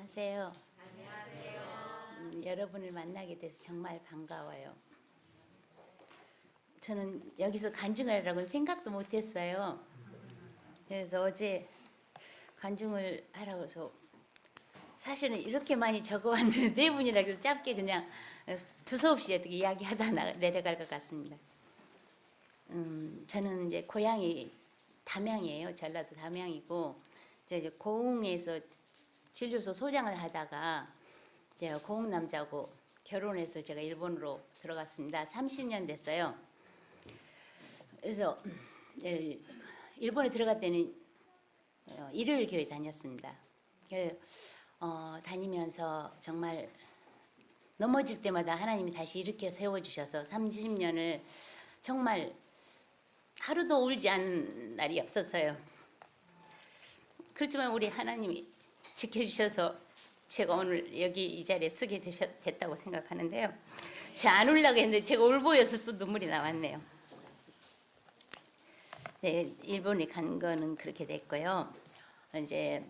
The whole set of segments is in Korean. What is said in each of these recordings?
안녕하세요. 여러분을 만나게 돼서 정말 반가워요. 저는 여기서 간증을 하라고는 생각도 못했어요. 그래서 어제 간증을 하라고 해서 사실은 이렇게 많이 적어왔는데 네 분이라 해서 짧게 그냥 두서없이 어떻게 이야기하다 내려갈 것 같습니다. 저는 이제 고향이 담양이에요. 전라도 담양이고 이제 고흥에서 진료소 소장을 하다가 제가 고흥 남자하고 결혼해서 제가 일본으로 들어갔습니다. 30년 됐어요. 그래서 일본에 들어갈 때는 일요일 교회 다녔습니다. 그래서 다니면서 정말 넘어질 때마다 하나님이 다시 일으켜 세워주셔서 30년을 정말 하루도 울지 않은 날이 없었어요. 그렇지만 우리 하나님이 지켜주셔서 제가 오늘 여기 이 자리에 서게 됐다고 생각하는데요. 제가 안 울려고 했는데 제가 울보여서 또 눈물이 나왔네요. 네, 일본에 간 거는 그렇게 됐고요. 이제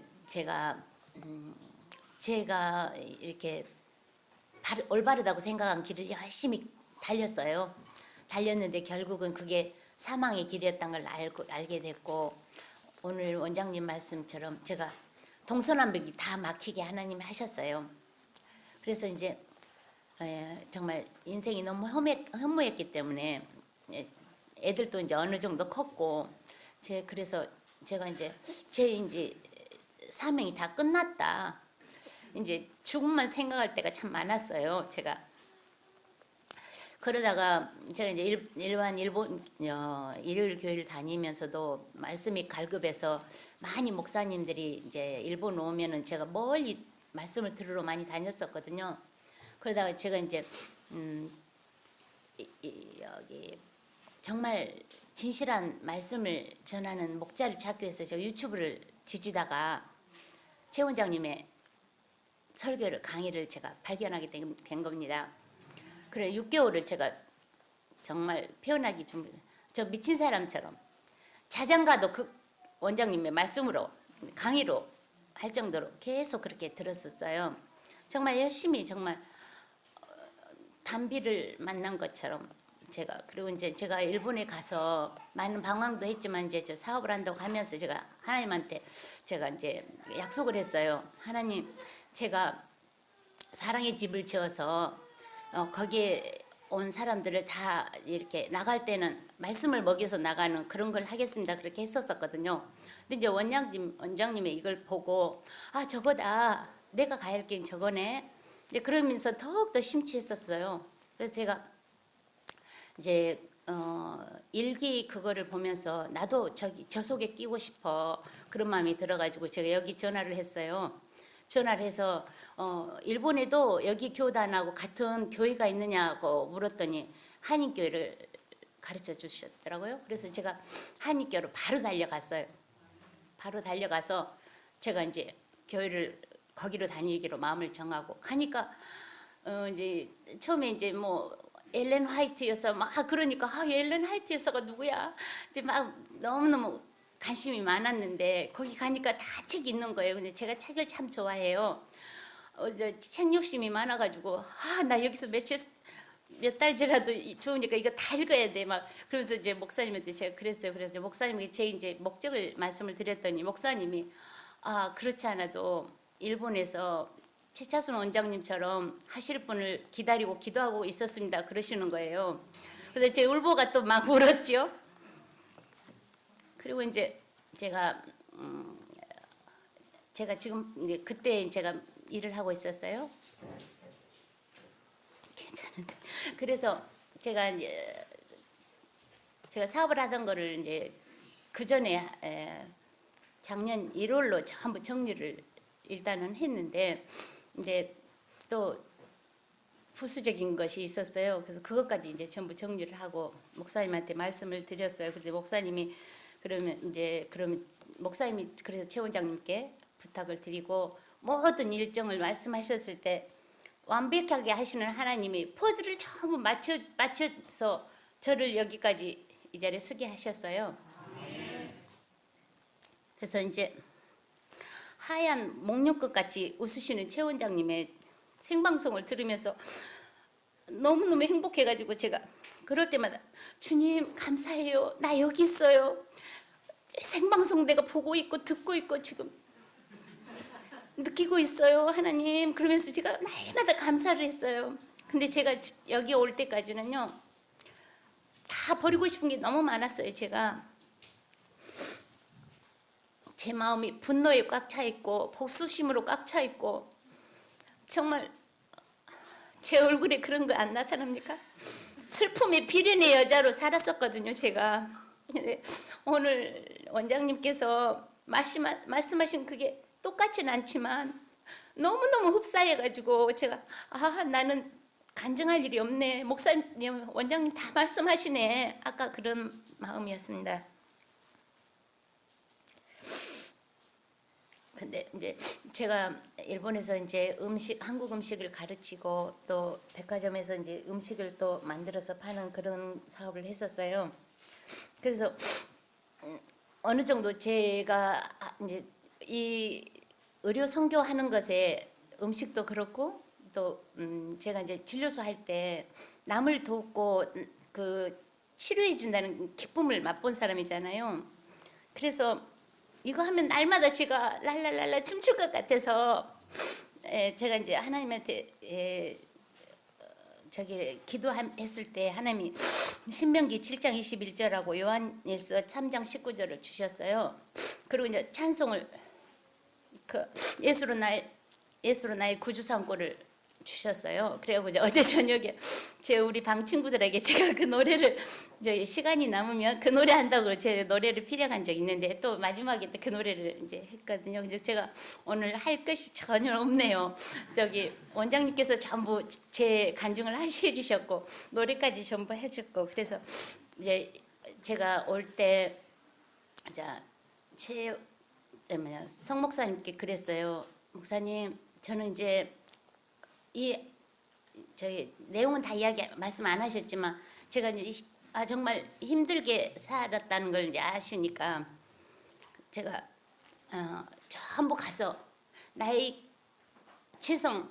제가 이렇게 올바르다고 생각한 길을 열심히 달렸어요. 달렸는데 결국은 그게 사망의 길이었다는 걸 알게 됐고, 오늘 원장님 말씀처럼 제가 동서남북이 다 막히게 하나님이 하셨어요. 그래서 이제 정말 인생이 너무 허무했기 때문에 애들도 이제 어느 정도 컸고, 그래서 제가 이제 이제 사명이 다 끝났다. 이제 죽음만 생각할 때가 참 많았어요. 제가 그러다가 제가 이제 일반 일본 일요일 교회를 다니면서도 말씀이 갈급해서 많이 목사님들이 이제 일본 오면은 제가 멀리 말씀을 들으러 많이 다녔었거든요. 그러다가 제가 이제 여기 정말 진실한 말씀을 전하는 목자를 찾기 위해서 제가 유튜브를 뒤지다가 최 원장님의 강의를 제가 발견하게 된 겁니다. 그래 6개월을 제가 정말 표현하기 저 미친 사람처럼 자장가도 그 원장님의 말씀으로 강의로 할 정도로 계속 그렇게 들었었어요. 정말 열심히 정말 단비를 만난 것처럼 그리고 이제 제가 일본에 가서 많은 방황도 했지만 이제 저 사업을 한다고 하면서 제가 하나님한테 제가 이제 약속을 했어요. 하나님, 제가 사랑의 집을 지어서 거기에 온 사람들을 다 이렇게 나갈 때는 말씀을 먹여서 나가는 그런 걸 하겠습니다. 그렇게 했었거든요. 근데 이제 원장님이 이걸 보고 저거다. 내가 가야 할 게 저거네. 이제 그러면서 더욱더 심취했었어요. 그래서 제가 이제 일기 그거를 보면서 나도 저 속에 끼고 싶어 그런 마음이 들어가지고 제가 여기 전화를 했어요. 전화를 해서 일본에도 여기 교단하고 같은 교회가 있느냐고 물었더니 한인교회를 가르쳐 주셨더라고요. 그래서 제가 한인교회로 바로 달려갔어요. 바로 달려가서 제가 이제 교회를 거기로 다니기로 마음을 정하고 가니까 이제 처음에 이제 뭐 엘렌 화이트 여사 그러니까 엘렌 화이트 여사가 누구야? 이제 막 너무너무 관심이 많았는데 거기 가니까 다 책 있는 거예요. 근데 제가 책을 참 좋아해요. 책 욕심이 많아가지고 나 여기서 몇 달째라도 좋으니까 이거 다 읽어야 돼. 그러면서 이제 목사님한테 제가 그랬어요. 그래서 목사님에게 제 이제 목적을 말씀을 드렸더니 목사님이 그렇지 않아도 일본에서 최차순 원장님처럼 하실 분을 기다리고 기도하고 있었습니다. 그러시는 거예요. 그래서 제 울보가 또 막 울었죠. 그리고 이제 제가 지금 이제 그때 제가 일을 하고 있었어요. 괜찮은데. 그래서 제가 사업을 하던 거를 이제 그 전에 작년 1월로 전부 정리를 일단은 했는데 이제 또 부수적인 것이 있었어요. 그래서 그것까지 이제 전부 정리를 하고 목사님한테 말씀을 드렸어요. 근데 목사님이 그러면 목사님이 그래서 최 원장님께 부탁을 드리고 모든 일정을 말씀하셨을 때 완벽하게 하시는 하나님이 퍼즐을 전부 맞춰서 저를 여기까지 이 자리에 서게 하셨어요. 그래서 이제 하얀 목련꽃 같이 웃으시는 최 원장님의 생방송을 들으면서 너무너무 행복해가지고 제가 그럴 때마다 주님 감사해요. 나 여기 있어요. 생방송 내가 보고 있고 듣고 있고 지금 느끼고 있어요. 하나님. 그러면서 제가 날마다 감사를 했어요. 근데 제가 여기 올 때까지는요. 다 버리고 싶은 게 너무 많았어요. 제가 제 마음이 분노에 꽉 차 있고 복수심으로 꽉 차 있고 정말 제 얼굴에 그런 거 안 나타납니까? 슬픔의 비련의 여자로 살았었거든요. 제가. 근데 오늘 원장님께서 말씀하신 그게 똑같진 않지만 너무너무 흡사해가지고 제가 나는 간증할 일이 없네. 목사님, 원장님 다 말씀하시네. 아까 그런 마음이었습니다. 근데 이제 제가 일본에서 이제 한국 음식을 가르치고 또 백화점에서 이제 음식을 또 만들어서 파는 그런 사업을 했었어요. 그래서 어느 정도 제가 이제 이 의료 선교하는 것에 음식도 그렇고 또 제가 이제 진료소 할 때 남을 돕고 그 치료해 준다는 기쁨을 맛본 사람이잖아요. 그래서 이거 하면 날마다 제가 랄랄랄라 춤출 것 같아서 제가 이제 하나님한테 저기 기도했을 때 하나님이 신명기 7장 21절하고 요한일서 3장 19절을 주셨어요. 그리고 이제 찬송을 그 예수로 나의 구주 삼고를 주셨어요. 그래고 이제 어제 저녁에 우리 방 친구들에게 제가 그 노래를 시간이 남으면 그 노래 한다고 제 노래를 필요한 적이 있는데 또 마지막에 그 노래를 이제 했거든요. 근데 제가 오늘 할 것이 전혀 없네요. 원장님께서 전부 제 간증을 해주셨고 노래까지 전부 해줬고 그래서 이제 제가 올 때 성 목사님께 그랬어요. 목사님, 저는 이제 저희 내용은 다 말씀 안 하셨지만 제가 이제 정말 힘들게 살았다는 걸 이제 아시니까 제가 전부 가서 나의 죄성,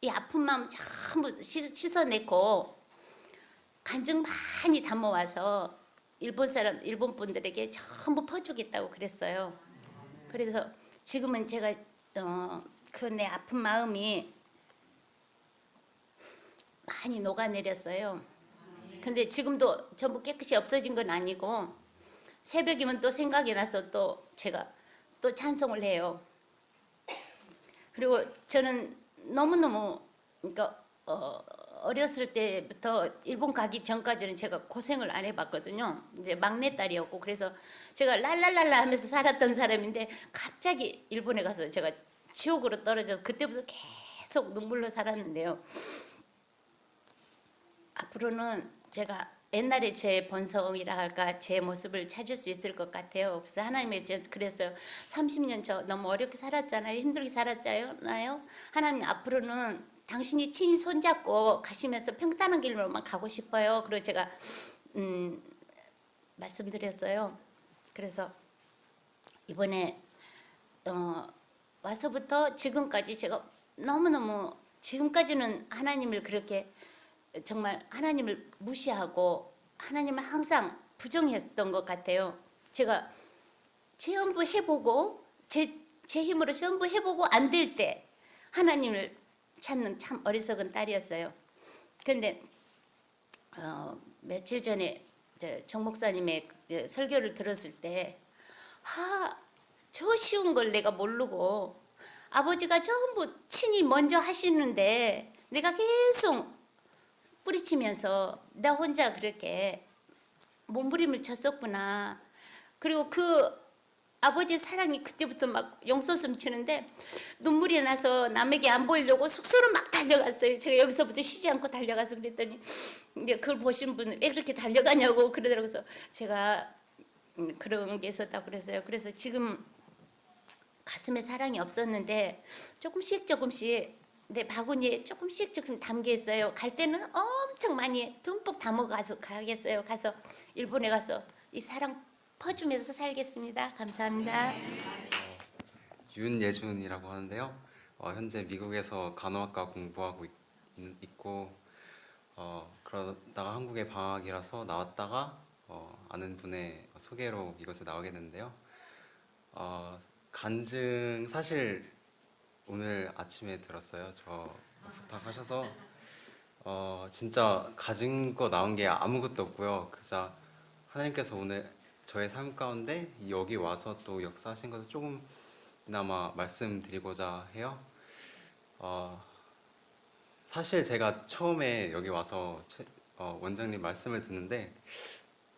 이 아픈 마음 전부 씻어내고 간증 많이 담아와서 일본 분들에게 전부 퍼주겠다고 그랬어요. 그래서 지금은 제가 그 내 아픈 마음이 많이 녹아내렸어요. 근데 지금도 전부 깨끗이 없어진 건 아니고 새벽이면 또 생각이 나서 또 제가 또 찬송을 해요. 그리고 저는 너무너무 그러니까 어렸을 때부터 일본 가기 전까지는 제가 고생을 안 해봤거든요. 이제 막내딸이었고 그래서 제가 랄랄랄라 하면서 살았던 사람인데 갑자기 일본에 가서 제가 지옥으로 떨어져서 그때부터 계속 눈물로 살았는데요. 앞으로는 제가 옛날에 제 본성이라 할까 제 모습을 찾을 수 있을 것 같아요. 그래서 하나님의 그랬어요. 30년 저 너무 어렵게 살았잖아요. 힘들게 살았잖아요. 하나님 앞으로는 당신이 친히 손잡고 가시면서 평탄한 길로만 가고 싶어요. 그리고 제가 말씀드렸어요. 그래서 이번에 와서부터 지금까지 제가 너무너무 지금까지는 하나님을 그렇게 정말 하나님을 무시하고 하나님을 항상 부정했던 것 같아요. 제가 전부 해보고 제 힘으로 전부 해보고 안 될 때 하나님을 찾는 참 어리석은 딸이었어요. 그런데 며칠 전에 정 목사님의 설교를 들었을 때 저 쉬운 걸 내가 모르고 아버지가 전부 친히 먼저 하시는데 내가 계속 뿌리치면서 나 혼자 그렇게 몸부림을 쳤었구나. 그리고 그 아버지 사랑이 그때부터 막 용솟음 치는데 눈물이 나서 남에게 안 보이려고 숙소로 막 달려갔어요. 제가 여기서부터 쉬지 않고 달려가서 그랬더니 이제 그걸 보신 분 왜 그렇게 달려가냐고 그러더라고요. 그래서 제가 그런 게 있었다고 그랬어요. 그래서 지금 가슴에 사랑이 없었는데 조금씩 내 바구니에 조금씩 담겨 있어요. 갈 때는 엄청 많이 듬뿍 담아가서 가겠어요. 가서 일본에 가서 이 사랑 퍼주면서 살겠습니다. 감사합니다. 윤예준이라고 하는데요. 현재 미국에서 간호학과 공부하고 있고 그러다가 한국에 방학이라서 나왔다가 아는 분의 소개로 이것에 나오게 됐는데요. 간증 사실 오늘 아침에 들었어요. 저 부탁하셔서 진짜 가진 거 나온 게 아무것도 없고요. 그저 하나님께서 오늘 저의 삶 가운데 여기 와서 또 역사하신 것을 조금이나마 말씀드리고자 해요. 사실 제가 처음에 여기 와서 원장님 말씀을 듣는데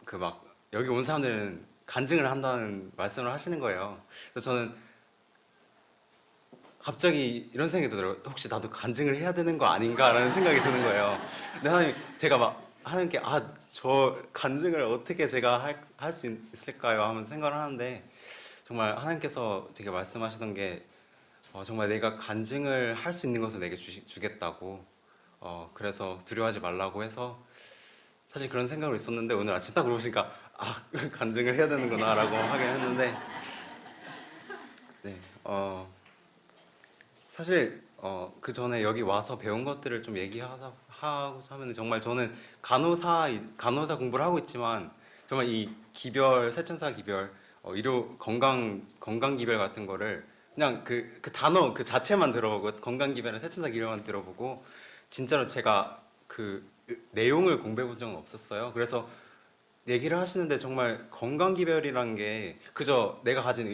그 막 여기 온 사람들은 간증을 한다는 말씀을 하시는 거예요. 그래서 저는 갑자기 이런 생각이 들더라고요. 혹시 나도 간증을 해야 되는 거 아닌가라는 생각이 드는 거예요. 근데 하나님, 제가 막 하나님께 저 간증을 어떻게 제가 할 수 있을까요? 하면서 생각을 하는데 정말 하나님께서 제게 말씀하시던 게 정말 내가 간증을 할 수 있는 것을 내게 주겠다고 그래서 두려워하지 말라고 해서 사실 그런 생각으로 있었는데 오늘 아침 딱 물어보시니까 간증을 해야 되는구나라고 하긴 했는데 네, 사실 그 전에 여기 와서 배운 것들을 좀 얘기하고자 하면 정말 저는 간호사 공부를 하고 있지만 정말 이 기별 세천사 기별 의료 건강 기별 같은 거를 그냥 그 단어 그 자체만 들어보고 건강 기별이나 세천사 기별만 들어보고 진짜로 제가 그 내용을 공부해 본 적은 없었어요. 그래서 얘기를 하시는데 정말 건강 기별이란 게 그저 내가 가진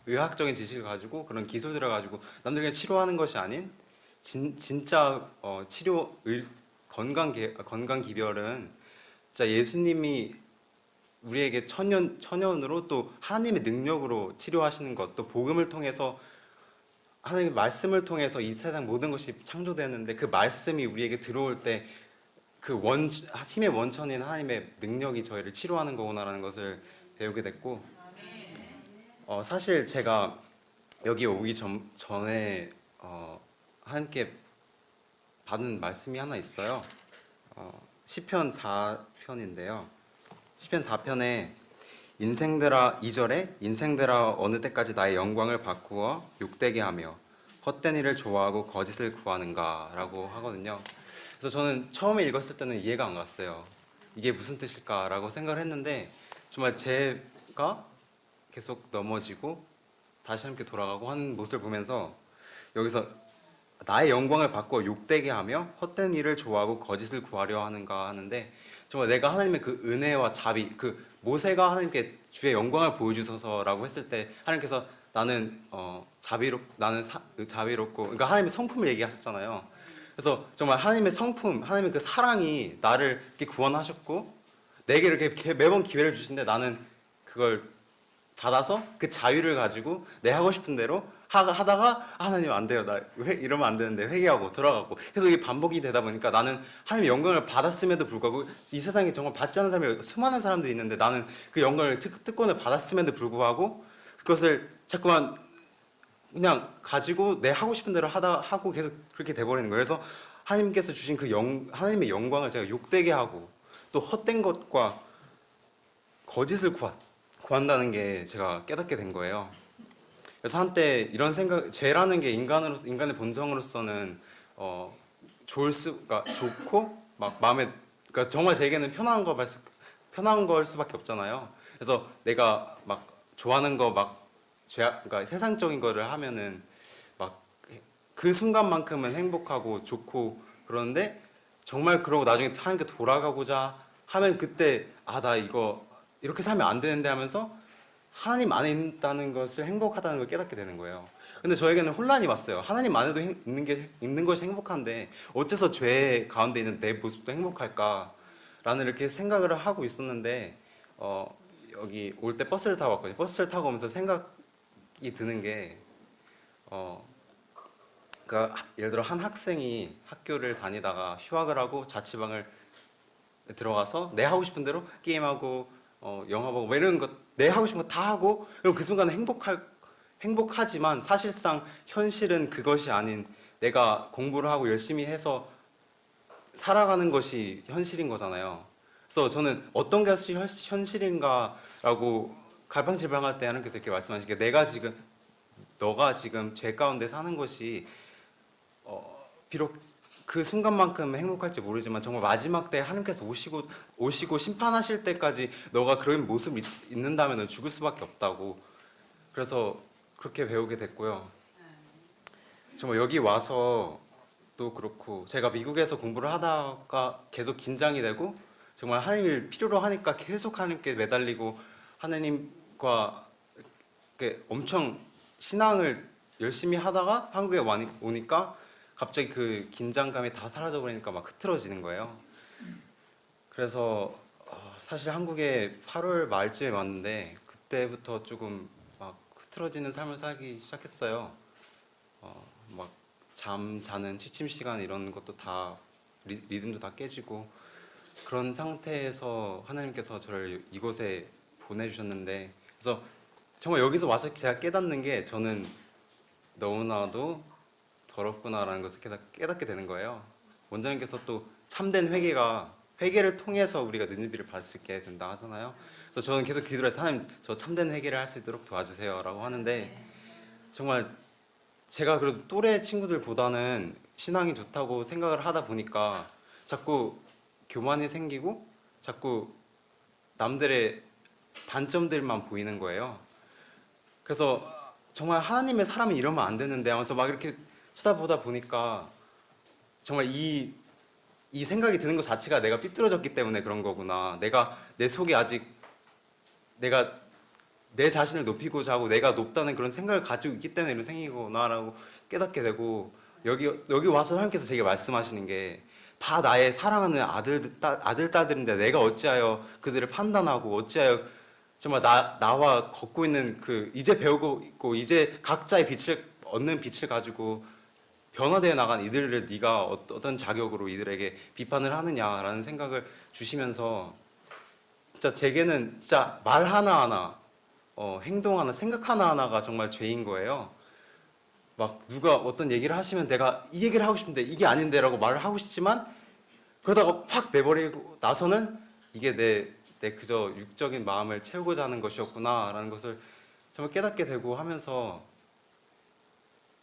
의학적인 지식을 가지고 그런 기술들을 가지고 남들에게 치료하는 것이 아닌 진짜 건강 기별은 진짜 예수님이 우리에게 천년으로 또 하나님의 능력으로 치료하시는 것, 또 복음을 통해서 하나님의 말씀을 통해서 이 세상 모든 것이 창조되었는데 그 말씀이 우리에게 들어올 때 그 힘의 원천인 하나님의 능력이 저희를 치료하는 거구나라는 것을 배우게 됐고 사실 제가 여기 오기 전에 함께 받은 말씀이 하나 있어요. 시편 4편인데요. 시편 4편에 인생들아 2절에 인생들아 어느 때까지 나의 영광을 바꾸어 욕되게 하며 헛된 일을 좋아하고 거짓을 구하는가라고 하거든요. 그래서 저는 처음에 읽었을 때는 이해가 안 갔어요. 이게 무슨 뜻일까라고 생각을 했는데 정말 제가 계속 넘어지고 다시 함께 돌아가고 하는 모습을 보면서 여기서 나의 영광을 바꿔 욕되게 하며 헛된 일을 좋아하고 거짓을 구하려 하는가 하는데 정말 내가 하나님의 그 은혜와 자비 그 모세가 하나님께 주의 영광을 보여주소서라고 했을 때 하나님께서 나는 자비롭고 그러니까 하나님의 성품을 얘기하셨잖아요. 그래서 정말 하나님의 성품, 하나님의 그 사랑이 나를 이렇게 구원하셨고 내게 이렇게 매번 기회를 주신데 나는 그걸 받아서 그 자유를 가지고 내 하고 싶은 대로 하다가 하나님 안 돼요. 이러면 안 되는데 회개하고 돌아가고 계속 이게 반복이 되다 보니까 나는 하나님의 영광을 받았음에도 불구하고 이 세상에 정말 받지 않는 사람이 수많은 사람들이 있는데 나는 그 영광을 특권을 받았음에도 불구하고 그것을 자꾸만 그냥 가지고 내 하고 싶은 대로 하고 계속 그렇게 돼버리는 거예요. 그래서 하나님께서 주신 하나님의 영광을 제가 욕되게 하고 또 헛된 것과 거짓을 구한다는 게 제가 깨닫게 된 거예요. 그래서 한때 이런 죄라는 게 인간의 본성으로서는 그러니까 좋고 막 그러니까 정말 제게는 편한 걸 수밖에 없잖아요. 그래서 내가 막 좋아하는 거 그러니까 세상적인 거를 하면은 막 그 순간만큼은 행복하고 좋고 그런데 정말 그러고 나중에 하나님께 돌아가고자 하면 그때 나 이거 이렇게 살면 안 되는데 하면서 하나님 안에 있다는 것을 행복하다는 걸 깨닫게 되는 거예요. 근데 저에게는 혼란이 왔어요. 하나님 안에도 있는 것이 행복한데 어째서 죄 가운데 있는 내 모습도 행복할까라는 이렇게 생각을 하고 있었는데 여기 올 때 버스를 타고 왔거든요. 버스를 타고 오면서 생각이 드는 게 그러니까 예를 들어 한 학생이 학교를 다니다가 휴학을 하고 자취방을 들어가서 내 하고 싶은 대로 게임하고 영화 보고 뭐 이런 거 내 하고 싶은 거 다 하고 그럼 그 순간은 행복하지만 사실상 현실은 그것이 아닌 내가 공부를 하고 열심히 해서 살아가는 것이 현실인 거잖아요. 그래서 저는 어떤 것이 현실인가라고 갈팡질팡할 때 하나님께서 이렇게 말씀하시는 게 내가 지금 너가 지금 죄 가운데 사는 것이 비록 그 순간만큼 행복할지 모르지만 정말 마지막 때 하나님께서 오시고 심판하실 때까지 너가 그런 모습을 있는다면 죽을 수밖에 없다고. 그래서 그렇게 배우게 됐고요. 정말 여기 와서 또 그렇고 제가 미국에서 공부를 하다가 계속 긴장이 되고 정말 하나님을 필요로 하니까 계속 하나님께 매달리고 하나님과 이렇게 엄청 신앙을 열심히 하다가 한국에 오니까 갑자기 그 긴장감이 다 사라져 버리니까 막 흐트러지는 거예요. 그래서 사실 한국에 8월 말쯤에 왔는데 그때부터 조금 막 흐트러지는 삶을 살기 시작했어요. 막 잠 자는 취침 시간 이런 것도 다 리듬도 다 깨지고 그런 상태에서 하나님께서 저를 이곳에 보내주셨는데 그래서 정말 여기서 와서 제가 깨닫는 게 저는 너무나도 더럽구나라는 것을 깨닫게 되는 거예요. 원장님께서 또 참된 회개를 통해서 우리가 느느비를 받을 수 있게 된다 하잖아요. 그래서 저는 계속 기도해서 하나님 저 참된 회개를 할 수 있도록 도와주세요라고 하는데 정말 제가 그래도 또래 친구들보다는 신앙이 좋다고 생각을 하다 보니까 자꾸 교만이 생기고 자꾸 남들의 단점들만 보이는 거예요. 그래서 정말 하나님의 사람이 이러면 안 되는데 하면서 막 이렇게 쳐다보다 보니까 정말 이 생각이 드는 것 자체가 내가 삐뚤어졌기 때문에 그런 거구나. 내가 내 속에 아직 내가 내 자신을 높이고자 하고 내가 높다는 그런 생각을 가지고 있기 때문에 이런 생기구나라고 깨닫게 되고 여기 와서 하나님께서 제게 말씀하시는 게 다 나의 사랑하는 아들 딸들인데 내가 어찌하여 그들을 판단하고 어찌하여 정말 나와 걷고 있는 그 이제 배우고 있고 이제 각자의 빛을 얻는 빛을 가지고 변화되어 나간 이들을 네가 어떤 자격으로 이들에게 비판을 하느냐라는 생각을 주시면서 진짜 제게는 진짜 말 하나하나 행동 하나 생각 하나하나가 정말 죄인 거예요. 막 누가 어떤 얘기를 하시면 내가 이 얘기를 하고 싶은데 이게 아닌데라고 말을 하고 싶지만 그러다가 확 내버리고 나서는 이게 내 그저 육적인 마음을 채우고자 하는 것이었구나라는 것을 정말 깨닫게 되고 하면서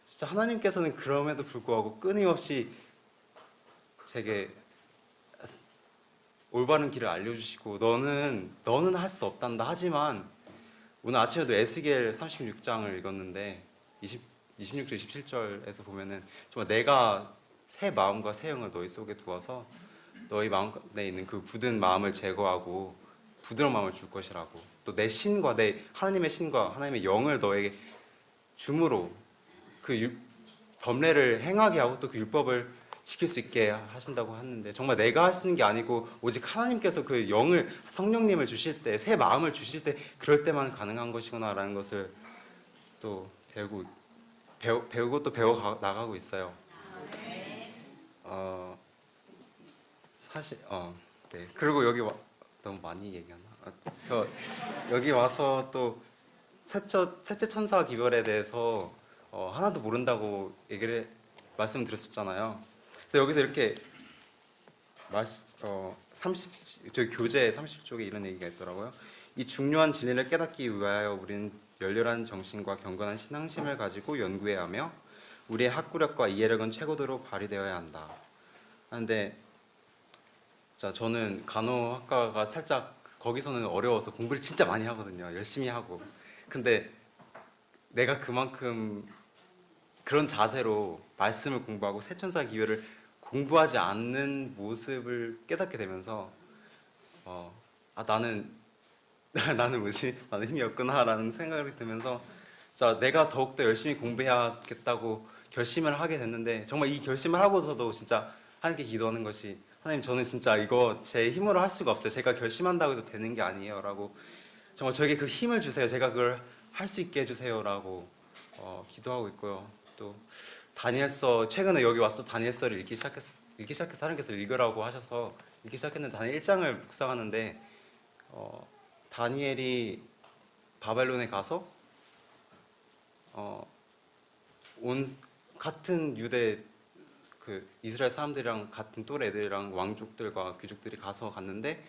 진짜 하나님께서는 그럼에도 불구하고 끊임없이 제게 올바른 길을 알려주시고 너는 할 수 없단다 하지만 오늘 아침에도 에스겔 36장을 읽었는데 26절 27절에서 보면은 정말 내가 새 마음과 새 영을 너희 속에 두어서 너희 마음에 있는 그 굳은 마음을 제거하고 부드러운 마음을 줄 것이라고 또 내 신과 내 하나님의 신과 하나님의 영을 너에게 줌으로 그 법례를 행하게 하고 또 그 율법을 지킬 수 있게 하신다고 하는데 정말 내가 할 수 있는 게 아니고 오직 하나님께서 그 영을 성령님을 주실 때 새 마음을 주실 때 그럴 때만 가능한 것이구나라는 것을 또 배우고 또 배워 나가고 있어요. 사실 네. 그리고 여기 너무 많이 얘기하나? 저 여기 와서 또 셋째 천사 기별에 대해서 하나도 모른다고 말씀드렸었잖아요. 그래서 여기서 이렇게 저희 교재 30쪽에 이런 얘기가 있더라고요. 이 중요한 진리를 깨닫기 위하여 우리는 열렬한 정신과 경건한 신앙심을 가지고 연구해야 하며 우리의 학구력과 이해력은 최고도로 발휘되어야 한다. 하는데 저는 간호학과가 살짝 거기서는 어려워서 공부를 진짜 많이 하거든요. 열심히 하고. 근데 내가 그만큼 그런 자세로 말씀을 공부하고 새천사 기별을 공부하지 않는 모습을 깨닫게 되면서 나는 뭐지? 나는 힘이 없구나라는 생각이 들면서 내가 더욱더 열심히 공부해야겠다고 결심을 하게 됐는데 정말 이 결심을 하고서도 진짜 하나님께 기도하는 것이 하나님 저는 진짜 이거 제 힘으로 할 수가 없어요. 제가 결심한다고 해서 되는 게 아니에요 라고 정말 저에게 그 힘을 주세요. 제가 그걸 할 수 있게 해주세요 라고 기도하고 있고요. 또 다니엘서 최근에 여기 와서 다니엘서를 읽기 시작해서 하나님께서 읽으라고 하셔서 읽기 시작했는데 다니엘 1장을 묵상하는데 다니엘이 바벨론에 가서 같은 유대 그 이스라엘 사람들이랑 같은 또래 애들이랑 왕족들과 귀족들이 갔는데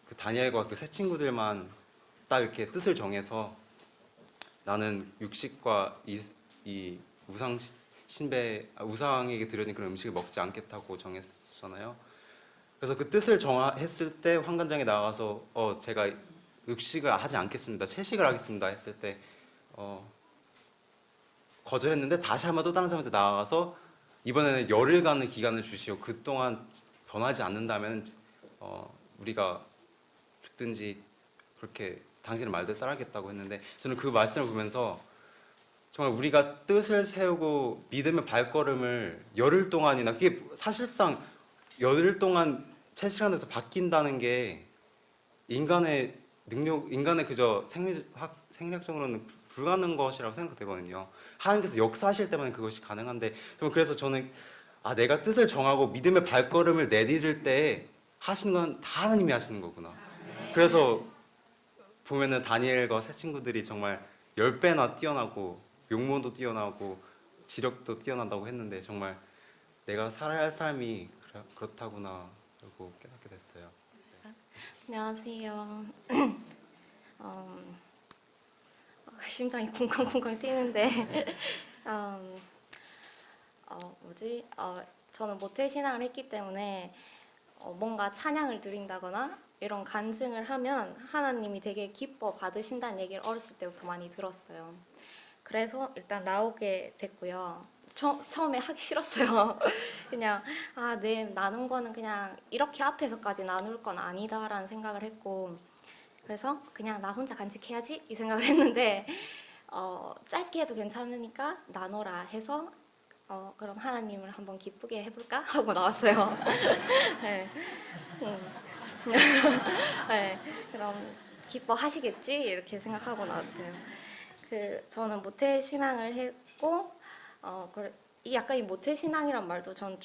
그 다니엘과 그 세 친구들만 딱 이렇게 뜻을 정해서 나는 육식과 이 우상에게 드려진 그런 음식을 먹지 않겠다고 정했잖아요. 그래서 그 뜻을 정했을 때 환관장에 나가서 제가 육식을 하지 않겠습니다. 채식을 하겠습니다 했을 때 거절했는데 다시 한번 또 다른 사람한테 나가서 이번에는 열흘간의 기간을 주시오. 그동안 변하지 않는다면 우리가 죽든지 그렇게 당신의 말대로 따르겠다고 했는데 저는 그 말씀을 보면서 정말 우리가 뜻을 세우고 믿음의 발걸음을 열흘 동안이나 그게 사실상 열흘 동안 채식하면서 바뀐다는 게 인간의 능력, 인간의 그저 생리학적으로는 불가능한 것이라고 생각되거든요. 하나님께서 역사하실 때만 그것이 가능한데 그래서 저는 내가 뜻을 정하고 믿음의 발걸음을 내디딜 때 하시는 건 다 하나님이 하시는 거구나. 그래서 보면은 다니엘과 새 친구들이 정말 10배나 뛰어나고 용모도 뛰어나고 지력도 뛰어난다고 했는데 정말 내가 살아야 할 삶이 그렇다구나 라고 깨닫게 됐어요. 안녕하세요. 심장이 쿵쾅쿵쾅 뛰는데 저는 모태신앙을 했기 때문에 뭔가 찬양을 드린다거나 이런 간증을 하면 하나님이 되게 기뻐 받으신다는 얘기를 어렸을 때부터 많이 들었어요. 그래서 일단 나오게 됐고요. 처음에 하기 싫었어요. 그냥 나눈 거는 그냥 이렇게 앞에서까지 나눌 건 아니다라는 생각을 했고, 그래서 그냥 나 혼자 간직해야지 이 생각을 했는데 짧게 해도 괜찮으니까 나눠라 해서 그럼 하나님을 한번 기쁘게 해볼까 하고 나왔어요. 네. 네. 그럼 기뻐하시겠지 이렇게 생각하고 나왔어요. 저는 모태 신앙을 했고 이 약간 이 모태 신앙이란 말도 전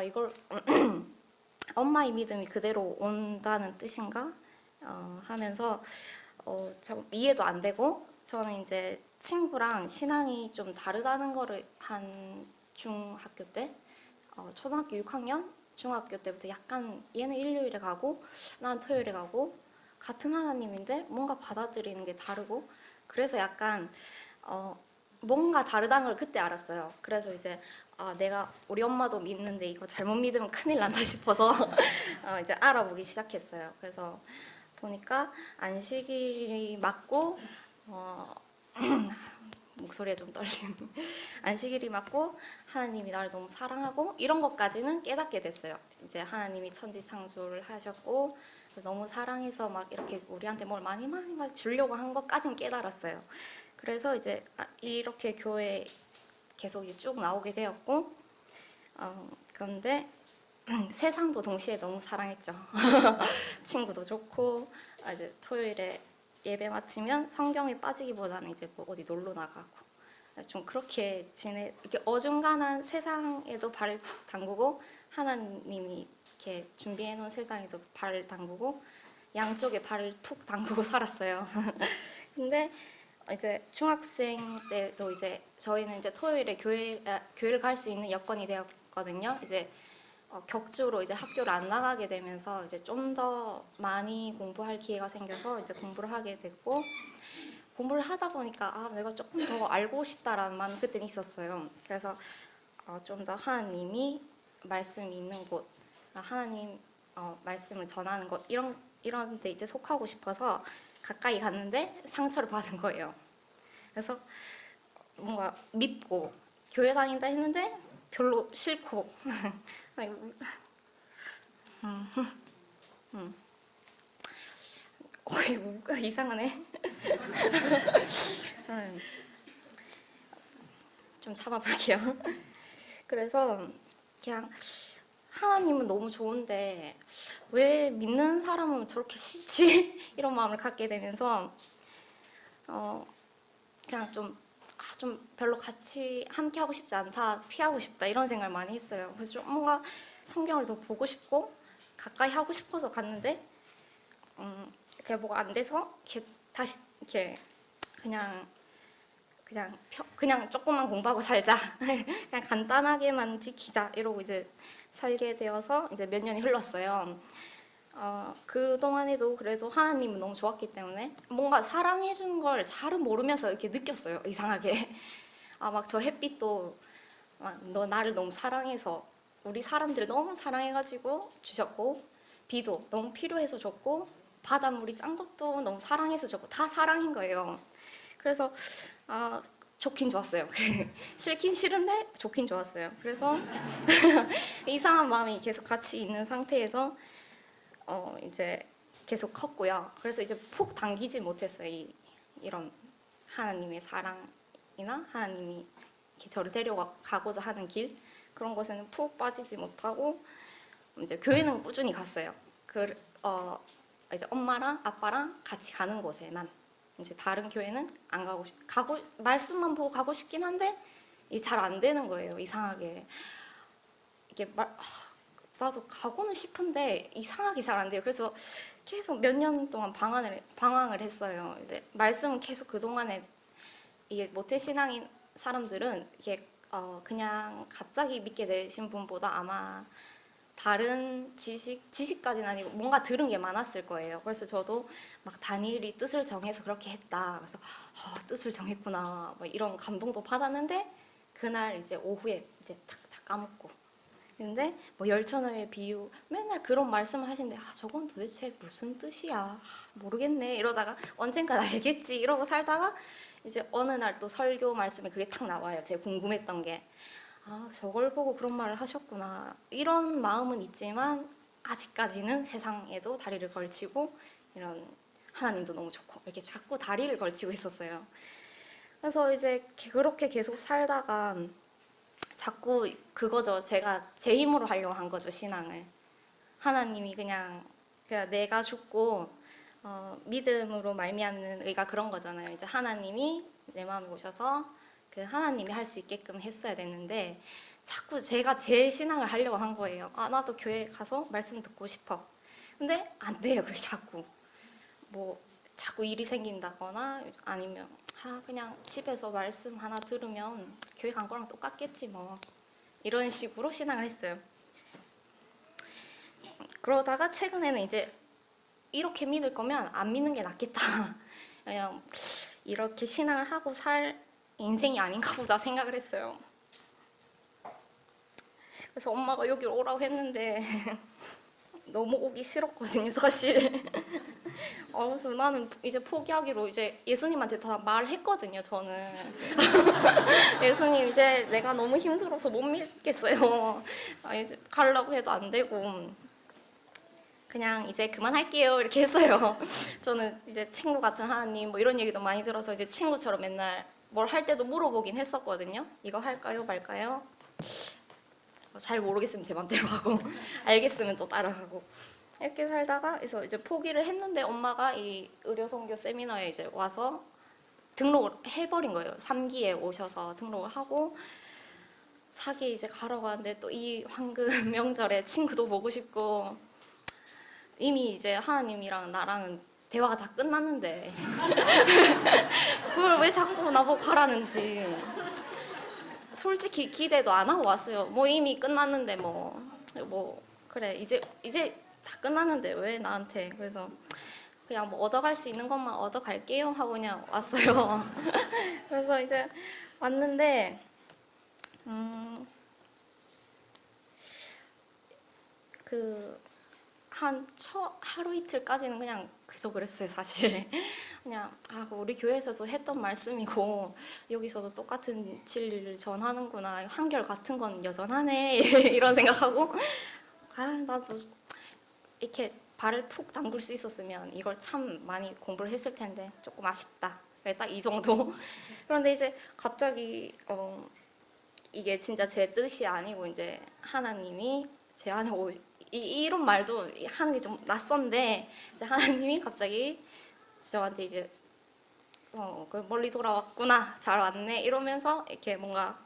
이걸 엄마의 믿음이 그대로 온다는 뜻인가 하면서 참 이해도 안 되고, 저는 이제 친구랑 신앙이 좀 다르다는 거를 한 중학교 때 초등학교 6학년 중학교 때부터 약간 얘는 일요일에 가고 난 토요일에 가고 같은 하나님인데 뭔가 받아들이는 게 다르고, 그래서 약간 뭔가 다르다는 걸 그때 알았어요. 그래서 이제 내가 우리 엄마도 믿는데 이거 잘못 믿으면 큰일 난다 싶어서 이제 알아보기 시작했어요. 그래서 보니까 안식일이 맞고 목소리가 좀 떨리는 안식일이 맞고 하나님이 나를 너무 사랑하고 이런 것까지는 깨닫게 됐어요. 이제 하나님이 천지 창조를 하셨고 너무 사랑해서 막 이렇게 우리한테 뭘 많이 막 주려고 한 것까지는 깨달았어요. 그래서 이제 이렇게 교회 계속 쭉 나오게 되었고, 그런데 세상도 동시에 너무 사랑했죠. 친구도 좋고 이제 토요일에 예배 마치면 성경에 빠지기보다는 이제 뭐 어디 놀러 나가고 좀 그렇게 이렇게 어중간한 세상에도 발을 담그고 하나님이 이렇게 준비해 놓은 세상에도 발을 담그고 양쪽에 발을 푹 담그고 살았어요. 근데 이제 중학생 때도 이제 저희는 이제 토요일에 교회를 갈 수 있는 여건이 되었거든요. 이제 격주로 이제 학교를 안 나가게 되면서 이제 좀 더 많이 공부할 기회가 생겨서 이제 공부를 하게 됐고, 공부를 하다 보니까 내가 조금 더 알고 싶다라는 마음이 그때는 있었어요. 그래서 좀 더 하나님이 말씀이 있는 곳, 하나님 말씀을 전하는 곳 이런 데 이제 속하고 싶어서 가까이 갔는데 상처를 받은 거예요. 그래서 뭔가 밉고 교회 다닌다 했는데 별로 싫고 뭔가 이상하네. 좀 참아볼게요. 그래서 그냥 하나님은 너무 좋은데 왜 믿는 사람은 저렇게 싫지? 이런 마음을 갖게 되면서 그냥 좀 별로 같이 함께 하고 싶지 않다, 피하고 싶다 이런 생각을 많이 했어요. 그래서 좀 뭔가 성경을 더 보고 싶고 가까이 하고 싶어서 갔는데 그게 뭐가 안 돼서 이렇게 다시 이렇게 그냥 조금만 공부하고 살자. 그냥 간단하게만 지키자 이러고 이제 살게 되어서 이제 몇 년이 흘렀어요. 그 동안에도 그래도 하나님은 너무 좋았기 때문에 뭔가 사랑해 주는 걸 잘은 모르면서 이렇게 느꼈어요. 이상하게. 막 저 햇빛도 막 너 나를 너무 사랑해서 우리 사람들 너무 사랑해가지고 주셨고, 비도 너무 필요해서 줬고, 바닷물이 짠 것도 너무 사랑해서 줬고, 다 사랑인 거예요. 그래서 좋긴 좋았어요. 싫긴 싫은데 좋긴 좋았어요. 그래서 이상한 마음이 계속 같이 있는 상태에서 이제 계속 컸고요. 그래서 이제 푹 당기지 못했어요. 이런 하나님의 사랑이나 하나님이 이렇게 저를 데려가고자 하는 길, 그런 것에는 푹 빠지지 못하고 이제 교회는 꾸준히 갔어요. 이제 엄마랑 아빠랑 같이 가는 곳에만, 이제 다른 교회는 안 가고 말씀만 보고 가고 싶긴 한데 잘 안 되는 거예요. 이상하게 이게 나도 가고는 싶은데 이상하게 잘 안 돼요. 그래서 계속 몇 년 동안 방황을 했어요. 이제 말씀은 계속 그 동안에 이게 모태신앙인 사람들은 이게 그냥 갑자기 믿게 되신 분보다 아마 다른 지식까지는 아니고 뭔가 들은 게 많았을 거예요. 그래서 저도 막 다니엘이 뜻을 정해서 그렇게 했다. 그래서 뜻을 정했구나. 뭐 이런 감동도 받았는데 그날 이제 오후에 이제 다 까먹고. 근데 뭐 열천어의 비유 맨날 그런 말씀을 하시는데 저건 도대체 무슨 뜻이야? 모르겠네. 이러다가 언젠가 알겠지. 이러고 살다가 이제 어느 날 또 설교 말씀에 그게 탁 나와요. 제가 궁금했던 게. 저걸 보고 그런 말을 하셨구나. 이런 마음은 있지만 아직까지는 세상에도 다리를 걸치고 이런 하나님도 너무 좋고 이렇게 자꾸 다리를 걸치고 있었어요. 그래서 이제 그렇게 계속 살다가 자꾸 그거죠. 제가 제 힘으로 하려고 한 거죠, 신앙을. 하나님이 그냥 내가 죽고 믿음으로 말미암는 의가 그런 거잖아요. 이제 하나님이 내 마음에 오셔서 그 하나님이 할 수 있게끔 했어야 됐는데 자꾸 제가 제 신앙을 하려고 한 거예요. 나도 교회 가서 말씀 듣고 싶어. 근데 안 돼요. 그게 자꾸 자꾸 일이 생긴다거나 아니면 그냥 집에서 말씀 하나 들으면 교회 간 거랑 똑같겠지 뭐, 이런 식으로 신앙을 했어요. 그러다가 최근에는 이제 이렇게 믿을 거면 안 믿는 게 낫겠다. 그냥 이렇게 신앙을 하고 살 인생이 아닌가 보다 생각을 했어요. 그래서 엄마가 여기 오라고 했는데 너무 오기 싫었거든요, 사실. 그래서 나는 이제 포기하기로 이제 예수님한테 다 말했거든요, 저는. 예수님, 이제 내가 너무 힘들어서 못 믿겠어요. 이제 가려고 해도 안 되고. 그냥 이제 그만할게요, 이렇게 했어요. 저는 이제 친구 같은 하나님 뭐 이런 얘기도 많이 들어서 이제 친구처럼 맨날 뭘 할 때도 물어보긴 했었거든요. 이거 할까요, 말까요? 잘 모르겠으면 제 맘대로 하고 알겠으면 또 따라가고 이렇게 살다가 그래서 이제 포기를 했는데 엄마가 이 의료선교 세미나에 이제 와서 등록을 해버린 거예요. 3기에 오셔서 등록을 하고 4기에 이제 가라고 하는데 또 이 황금 명절에 친구도 보고 싶고 이미 이제 하나님이랑 나랑은 대화가 다 끝났는데 그걸 왜 자꾸 나보고 가라는지. 솔직히 기대도 안 하고 왔어요. 뭐 이미 끝났는데 그래 이제 다 끝났는데 왜 나한테. 그래서 그냥 뭐 얻어갈 수 있는 것만 얻어갈게요 하고 그냥 왔어요. 그래서 이제 왔는데 하루 이틀까지는 그냥 계속 그랬어요, 사실. 그냥 우리 교회에서도 했던 말씀이고 여기서도 똑같은 진리를 전하는구나, 한결 같은 건 여전하네 이런 생각하고 나도 이렇게 발을 푹 담글 수 있었으면 이걸 참 많이 공부를 했을 텐데 조금 아쉽다. 딱 이 정도. 그런데 이제 갑자기 이게 진짜 제 뜻이 아니고 이제 하나님이 제 안에 이런 말도 하는 게 좀 낯선데 이제 하나님이 갑자기 저한테 이제 멀리 돌아왔구나, 잘 왔네 이러면서 이렇게 뭔가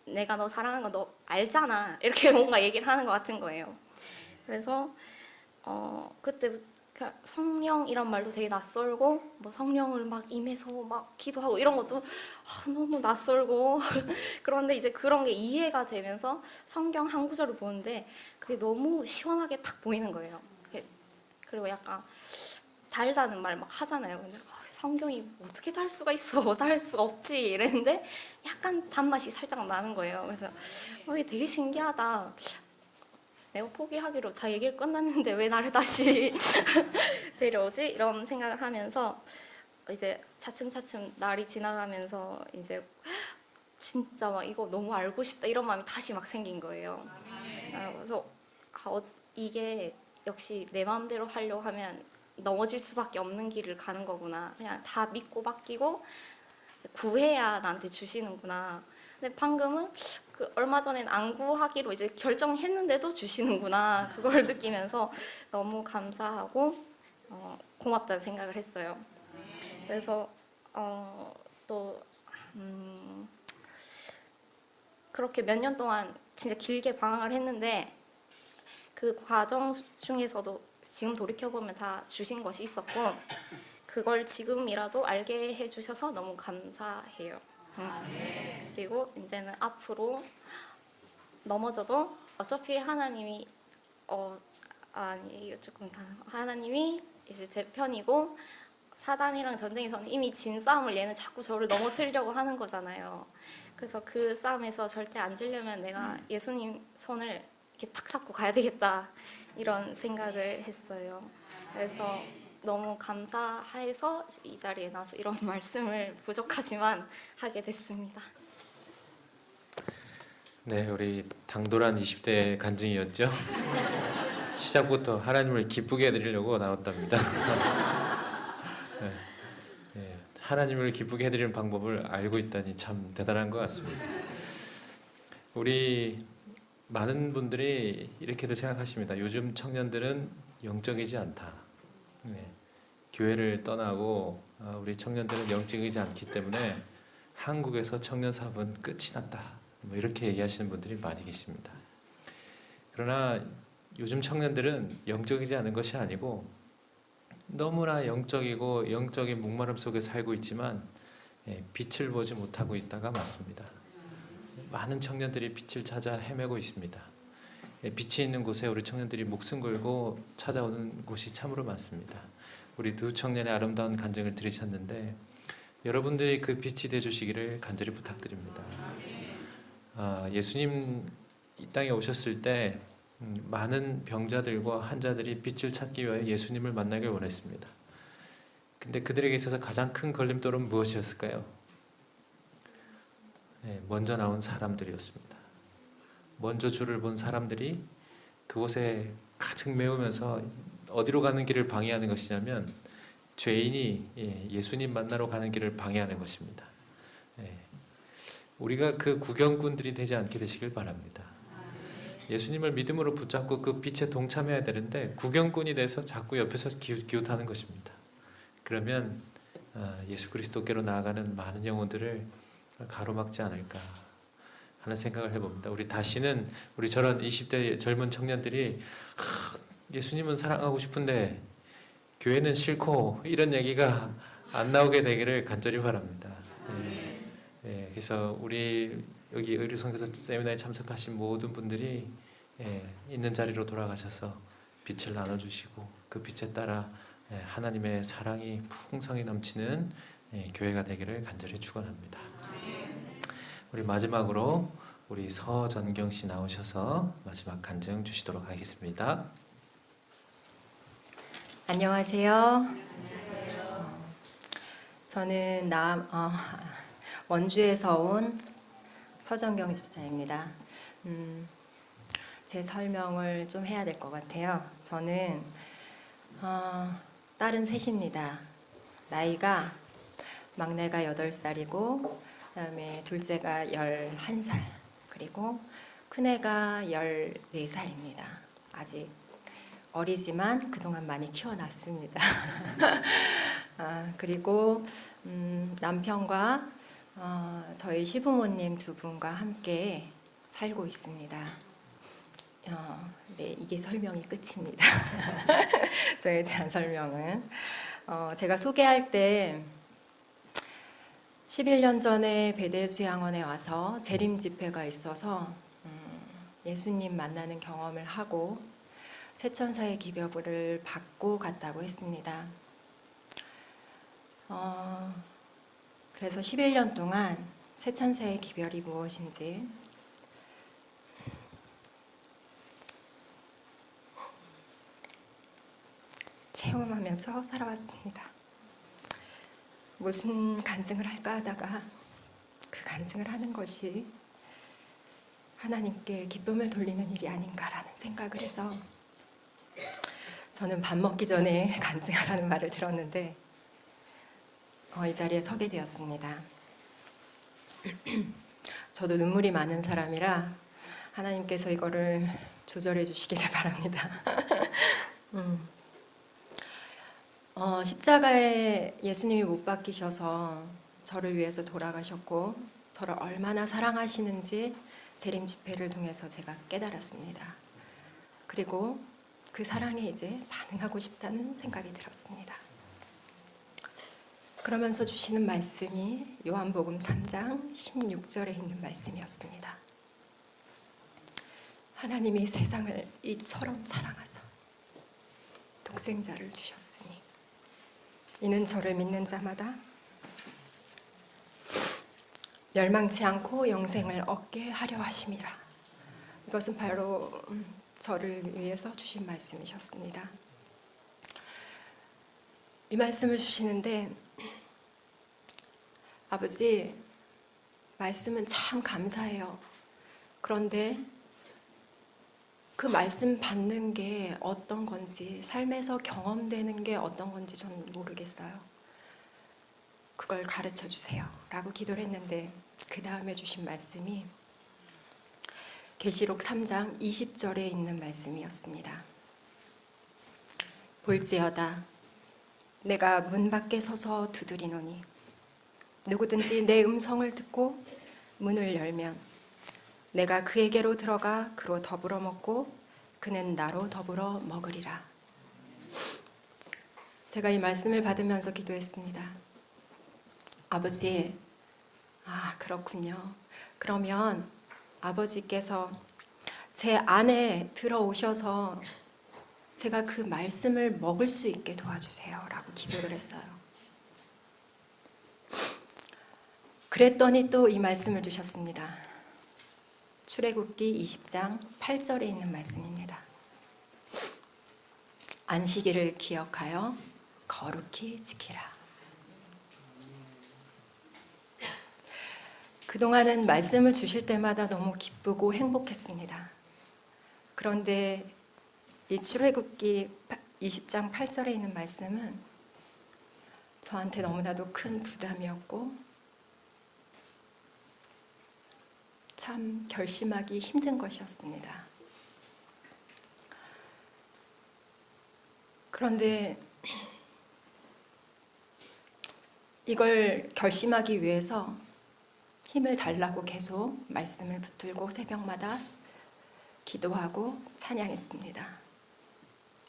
내가 너 사랑하는 거 너 알잖아, 이렇게 뭔가 얘기를 하는 것 같은 거예요. 그래서 그때 성령 이런 말도 되게 낯설고 뭐 성령을 막 임해서 막 기도하고 이런 것도 너무 낯설고 그런데 이제 그런 게 이해가 되면서 성경 한 구절을 보는데 그게 너무 시원하게 딱 보이는 거예요. 그리고 약간 달다는 말 막 하잖아요. 근데 성경이 어떻게 달 수가 있어? 달 수가 없지 이랬는데 약간 단맛이 살짝 나는 거예요. 그래서 이게 되게 신기하다. 내가 포기하기로 다 얘기를 끝났는데 왜 나를 다시 데려오지? 이런 생각을 하면서 이제 차츰차츰 날이 지나가면서 이제 진짜 막 이거 너무 알고 싶다 이런 마음이 다시 막 생긴 거예요. 그래서 이게 역시 내 마음대로 하려고 하면 넘어질 수밖에 없는 길을 가는 거구나. 그냥 다 믿고 맡기고 구해야 나한테 주시는구나. 근데 방금은 얼마 전엔 안 구하기로 이제 결정했는데도 주시는구나. 그걸 느끼면서 너무 감사하고 고맙다는 생각을 했어요. 그래서 또 그렇게 몇 년 동안 진짜 길게 방황을 했는데 그 과정 중에서도 지금 돌이켜보면 다 주신 것이 있었고 그걸 지금이라도 알게 해주셔서 너무 감사해요. 그리고 이제는 앞으로 넘어져도 어차피 하나님이 하나님이 이제 제 편이고 사단이랑 전쟁에서는 이미 진 싸움을 얘는 자꾸 저를 넘어뜨리려고 하는 거잖아요. 그래서 그 싸움에서 절대 안 지려면 내가 예수님 손을 이렇게 탁 잡고 가야 되겠다 이런 생각을 했어요. 그래서 너무 감사해서 이 자리에 나와서 이런 말씀을 부족하지만 하게 됐습니다. 네, 우리 당돌한 20대 간증이었죠. 시작부터 하나님을 기쁘게 해드리려고 나왔답니다. 네, 네, 하나님을 기쁘게 해드리는 방법을 알고 있다니 참 대단한 것 같습니다. 우리 많은 분들이 이렇게도 생각하십니다. 요즘 청년들은 영적이지 않다. 네, 교회를 떠나고 우리 청년들은 영적이지 않기 때문에 한국에서 청년 사업은 끝이 났다. 뭐 이렇게 얘기하시는 분들이 많이 계십니다. 그러나 요즘 청년들은 영적이지 않은 것이 아니고 너무나 영적이고 영적인 목마름 속에 살고 있지만 빛을 보지 못하고 있다가 맞습니다. 많은 청년들이 빛을 찾아 헤매고 있습니다. 빛이 있는 곳에 우리 청년들이 목숨 걸고 찾아오는 곳이 참으로 많습니다. 우리 두 청년의 아름다운 간증을 들으셨는데 여러분들이 그 빛이 되주시기를 간절히 부탁드립니다. 예수님 이 땅에 오셨을 때 많은 병자들과 환자들이 빛을 찾기 위하여 예수님을 만나길 원했습니다. 근데 그들에게 있어서 가장 큰 걸림돌은 무엇이었을까요? 먼저 나온 사람들이었습니다. 먼저 주를 본 사람들이 그곳에 가득 메우면서 어디로 가는 길을 방해하는 것이냐면 죄인이 예수님 만나러 가는 길을 방해하는 것입니다. 우리가 그 구경꾼들이 되지 않게 되시길 바랍니다. 예수님을 믿음으로 붙잡고 그 빛에 동참해야 되는데 구경꾼이 돼서 자꾸 옆에서 기웃하는 것입니다. 그러면 예수 그리스도께로 나아가는 많은 영혼들을 가로막지 않을까 하는 생각을 해봅니다. 우리 다시는 우리 저런 20대 젊은 청년들이 예수님은 사랑하고 싶은데 교회는 싫고 이런 얘기가 안 나오게 되기를 간절히 바랍니다. 그래서 우리 여기 의료선교사 세미나에 참석하신 모든 분들이 있는 자리로 돌아가셔서 빛을 나눠주시고 그 빛에 따라 하나님의 사랑이 풍성히 넘치는 교회가 되기를 간절히 축원합니다. 우리 마지막으로 우리 서전경 씨 나오셔서 마지막 간증 주시도록 하겠습니다. 안녕하세요. 저는 원주에서 온 서정경 집사입니다. 제 설명을 좀 해야 될 것 같아요. 저는 딸은 셋입니다. 나이가 막내가 8살이고 그다음에 둘째가 11살 그리고 큰애가 14살입니다. 아직 어리지만 그동안 많이 키워놨습니다. 그리고 남편과 저희 시부모님 두 분과 함께 살고 있습니다. 네, 이게 설명이 끝입니다. 저에 대한 설명은 제가 소개할 때 11년 전에 베델 수양원에 와서 재림 집회가 있어서 예수님 만나는 경험을 하고 새천사의 기별을 받고 갔다고 했습니다. 그래서 11년 동안 새천사의 기별이 무엇인지 체험하면서 살아왔습니다. 무슨 간증을 할까 하다가 그 간증을 하는 것이 하나님께 기쁨을 돌리는 일이 아닌가라는 생각을 해서 저는 밥 먹기 전에 간증하라는 말을 들었는데 이 자리에 서게 되었습니다. 저도 눈물이 많은 사람이라 하나님께서 이거를 조절해 주시기를 바랍니다. 십자가에 예수님이 못 박히셔서 저를 위해서 돌아가셨고 저를 얼마나 사랑하시는지 재림 집회를 통해서 제가 깨달았습니다. 그리고 그 사랑에 이제 반응하고 싶다는 생각이 들었습니다. 그러면서 주시는 말씀이 요한복음 3장 16절에 있는 말씀이었습니다. 하나님이 세상을 이처럼 사랑하사 독생자를 주셨으니 이는 저를 믿는 자마다 멸망치 않고 영생을 얻게 하려 하심이라. 이것은 바로 저를 위해서 주신 말씀이셨습니다. 이 말씀을 주시는데 아버지, 말씀은 참 감사해요. 그런데 그 말씀 받는 게 어떤 건지, 삶에서 경험되는 게 어떤 건지 저는 모르겠어요. 그걸 가르쳐 주세요 라고 기도를 했는데 그 다음에 주신 말씀이 계시록 3장 20절에 있는 말씀이었습니다. 볼지어다 내가 문 밖에 서서 두드리노니 누구든지 내 음성을 듣고 문을 열면 내가 그에게로 들어가 그로 더불어 먹고 그는 나로 더불어 먹으리라. 제가 이 말씀을 받으면서 기도했습니다. 아버지, 그렇군요. 그러면 아버지께서 제 안에 들어오셔서 제가 그 말씀을 먹을 수 있게 도와주세요 라고 기도를 했어요. 그랬더니 또 이 말씀을 주셨습니다. 출애굽기 20장 8절에 있는 말씀입니다. 안식일을 기억하여 거룩히 지키라. 그동안은 말씀을 주실 때마다 너무 기쁘고 행복했습니다. 그런데 이 출애굽기 20장 8절에 있는 말씀은 저한테 너무나도 큰 부담이었고 참 결심하기 힘든 것이었습니다. 그런데 이걸 결심하기 위해서 힘을 달라고 계속 말씀을 붙들고 새벽마다 기도하고 찬양했습니다.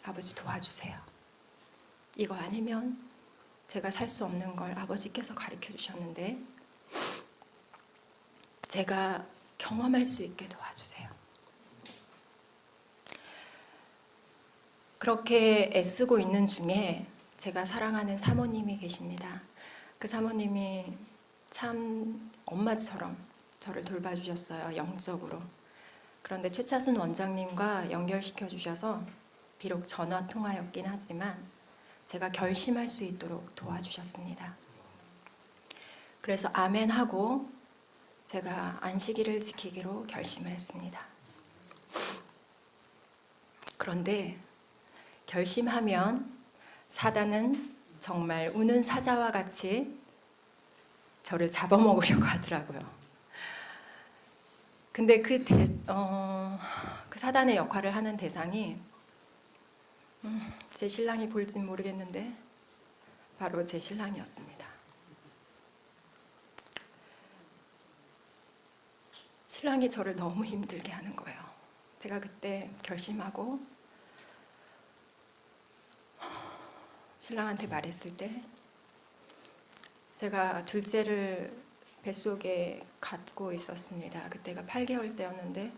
아버지 도와주세요. 이거 아니면 제가 살 수 없는 걸 아버지께서 가르쳐 주셨는데 제가 경험할 수 있게 도와주세요. 그렇게 애쓰고 있는 중에 제가 사랑하는 사모님이 계십니다. 그 사모님이 참 엄마처럼 저를 돌봐주셨어요. 영적으로. 그런데 최차순 원장님과 연결시켜 주셔서 비록 전화 통화였긴 하지만 제가 결심할 수 있도록 도와주셨습니다. 그래서 아멘하고 제가 안식일을 지키기로 결심을 했습니다. 그런데 결심하면 사단은 정말 우는 사자와 같이 저를 잡아먹으려고 하더라고요. 근데 그 사단의 역할을 하는 대상이 제 신랑이 볼진 모르겠는데 바로 제 신랑이었습니다. 신랑이 저를 너무 힘들게 하는 거예요. 제가 그때 결심하고 신랑한테 말했을 때 제가 둘째를 뱃속에 갖고 있었습니다. 그때가 8개월 때였는데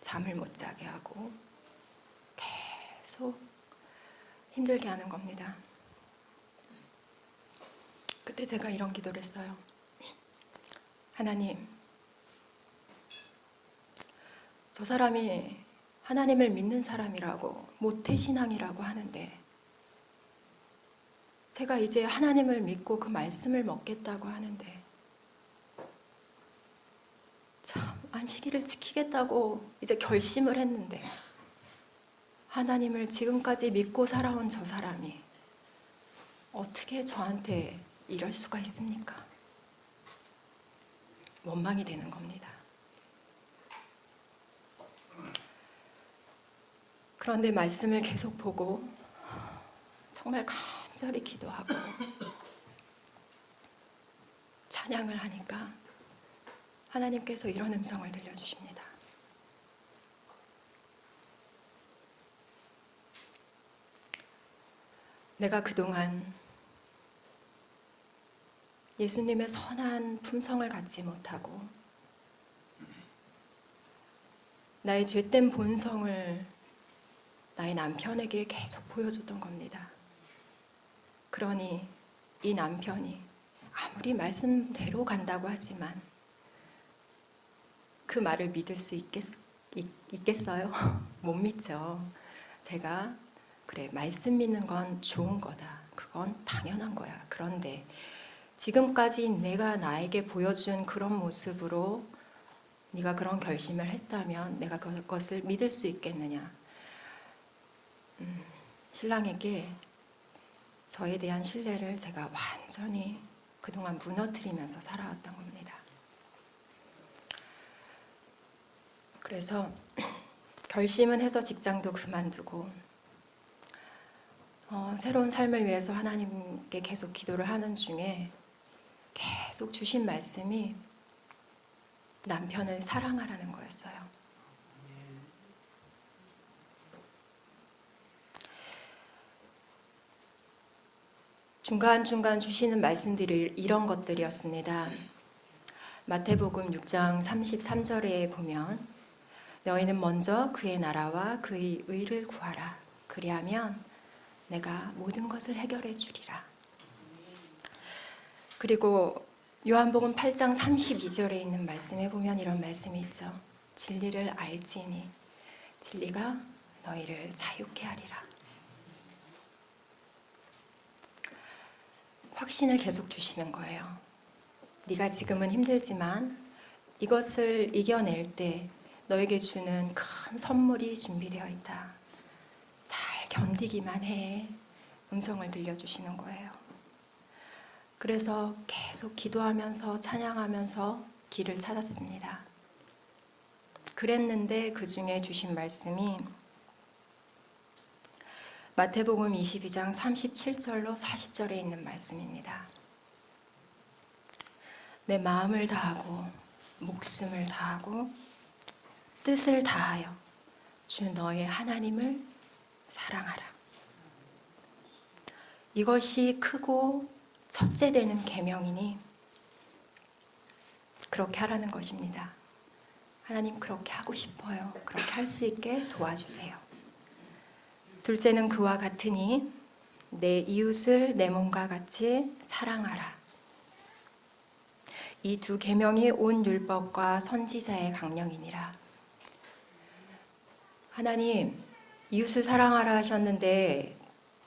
잠을 못 자게 하고 계속 힘들게 하는 겁니다. 그때 제가 이런 기도를 했어요. 하나님, 저 사람이 하나님을 믿는 사람이라고 모태신앙이라고 하는데 제가 이제 하나님을 믿고 그 말씀을 먹겠다고 하는데 참 안식일을 지키겠다고 이제 결심을 했는데 하나님을 지금까지 믿고 살아온 저 사람이 어떻게 저한테 이럴 수가 있습니까? 원망이 되는 겁니다. 그런데 말씀을 계속 보고 정말 간절히 기도하고 찬양을 하니까 하나님께서 이런 음성을 들려주십니다. 내가 그동안 예수님의 선한 품성을 갖지 못하고 나의 죄된 본성을 나의 남편에게 계속 보여줬던 겁니다. 그러니 이 남편이 아무리 말씀대로 간다고 하지만 그 말을 믿을 수 있겠어요? 못 믿죠. 제가 그래, 말씀 믿는 건 좋은 거다. 그건 당연한 거야. 그런데 지금까지 내가 나에게 보여준 그런 모습으로 네가 그런 결심을 했다면 내가 그것을 믿을 수 있겠느냐. 신랑에게 저에 대한 신뢰를 제가 완전히 그동안 무너뜨리면서 살아왔던 겁니다. 그래서 결심은 해서 직장도 그만두고 새로운 삶을 위해서 하나님께 계속 기도를 하는 중에 계속 주신 말씀이 남편을 사랑하라는 거였어요. 중간중간 주시는 말씀들이 이런 것들이었습니다. 마태복음 6장 33절에 보면 너희는 먼저 그의 나라와 그의 의를 구하라. 그리하면 내가 모든 것을 해결해 주리라. 그리고 요한복음 8장 32절에 있는 말씀에 보면 이런 말씀이 있죠. 진리를 알지니 진리가 너희를 자유케 하리라. 확신을 계속 주시는 거예요. 네가 지금은 힘들지만 이것을 이겨낼 때 너에게 주는 큰 선물이 준비되어 있다. 잘 견디기만 해. 음성을 들려주시는 거예요. 그래서 계속 기도하면서 찬양하면서 길을 찾았습니다. 그랬는데 그 중에 주신 말씀이 마태복음 22장 37절로 40절에 있는 말씀입니다. 내 마음을 다하고 목숨을 다하고 뜻을 다하여 주 너의 하나님을 사랑하라. 이것이 크고 첫째 되는 계명이니 그렇게 하라는 것입니다. 하나님 그렇게 하고 싶어요. 그렇게 할 수 있게 도와주세요. 둘째는 그와 같으니 내 이웃을 내 몸과 같이 사랑하라. 이 두 계명이 온 율법과 선지자의 강령이니라. 하나님, 이웃을 사랑하라 하셨는데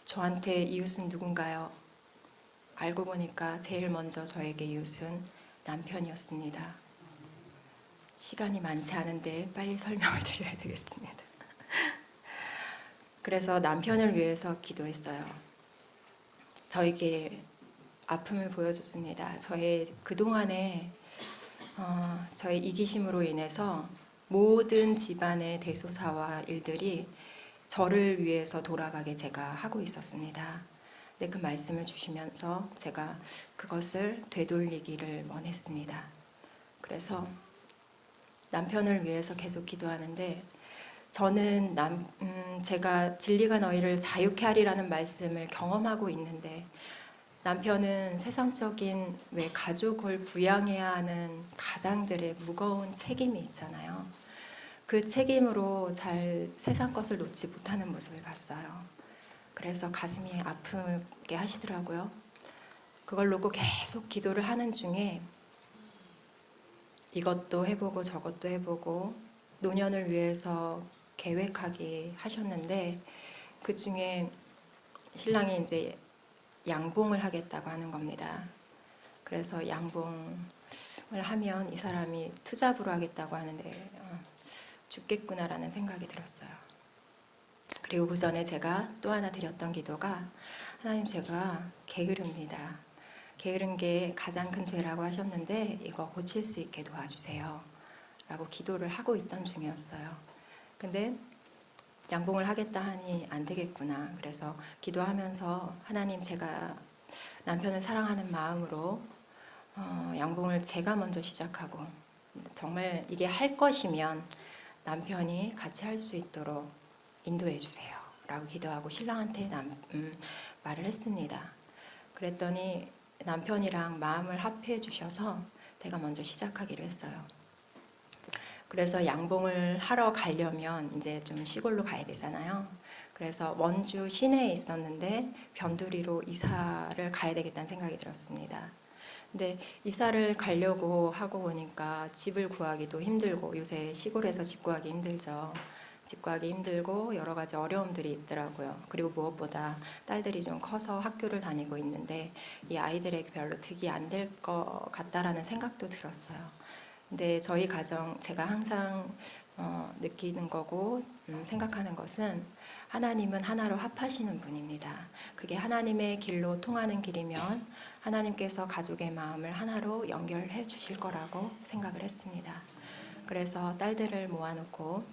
저한테 이웃은 누군가요? 알고 보니까 제일 먼저 저에게 이웃은 남편이었습니다. 시간이 많지 않은데 빨리 설명을 드려야 되겠습니다. 그래서 남편을 위해서 기도했어요. 저에게 아픔을 보여줬습니다. 저의 그동안에 저의 이기심으로 인해서 모든 집안의 대소사와 일들이 저를 위해서 돌아가게 제가 하고 있었습니다. 근데 그 말씀을 주시면서 제가 그것을 되돌리기를 원했습니다. 그래서 남편을 위해서 계속 기도하는데 저는 제가 진리가 너희를 자유케 하리라는 말씀을 경험하고 있는데 남편은 세상적인 왜 가족을 부양해야 하는 가장들의 무거운 책임이 있잖아요. 그 책임으로 잘 세상 것을 놓지 못하는 모습을 봤어요. 그래서 가슴이 아프게 하시더라고요. 그걸 놓고 계속 기도를 하는 중에 이것도 해보고 저것도 해보고 노년을 위해서 계획하게 하셨는데 그 중에 신랑이 이제 양봉을 하겠다고 하는 겁니다. 그래서 양봉을 하면 이 사람이 투잡으로 하겠다고 하는데 죽겠구나라는 생각이 들었어요. 그리고 그 전에 제가 또 하나 드렸던 기도가 하나님 제가 게으릅니다. 게으른 게 가장 큰 죄라고 하셨는데 이거 고칠 수 있게 도와주세요. 라고 기도를 하고 있던 중이었어요. 근데 양봉을 하겠다 하니 안 되겠구나. 그래서 기도하면서 하나님 제가 남편을 사랑하는 마음으로 양봉을 제가 먼저 시작하고 정말 이게 할 것이면 남편이 같이 할 수 있도록 인도해 주세요. 라고 기도하고 신랑한테 말을 했습니다. 그랬더니 남편이랑 마음을 합해 주셔서 제가 먼저 시작하기로 했어요. 그래서 양봉을 하러 가려면 이제 좀 시골로 가야 되잖아요. 그래서 원주 시내에 있었는데 변두리로 이사를 가야 되겠다는 생각이 들었습니다. 근데 이사를 가려고 하고 보니까 집을 구하기도 힘들고 요새 시골에서 집 구하기 힘들죠. 집 구하기 힘들고 여러 가지 어려움들이 있더라고요. 그리고 무엇보다 딸들이 좀 커서 학교를 다니고 있는데 이 아이들에게 별로 득이 안 될 것 같다라는 생각도 들었어요. 근데 저희 가정 제가 항상 느끼는 거고 생각하는 것은 하나님은 하나로 합하시는 분입니다. 그게 하나님의 길로 통하는 길이면 하나님께서 가족의 마음을 하나로 연결해 주실 거라고 생각을 했습니다. 그래서 딸들을 모아놓고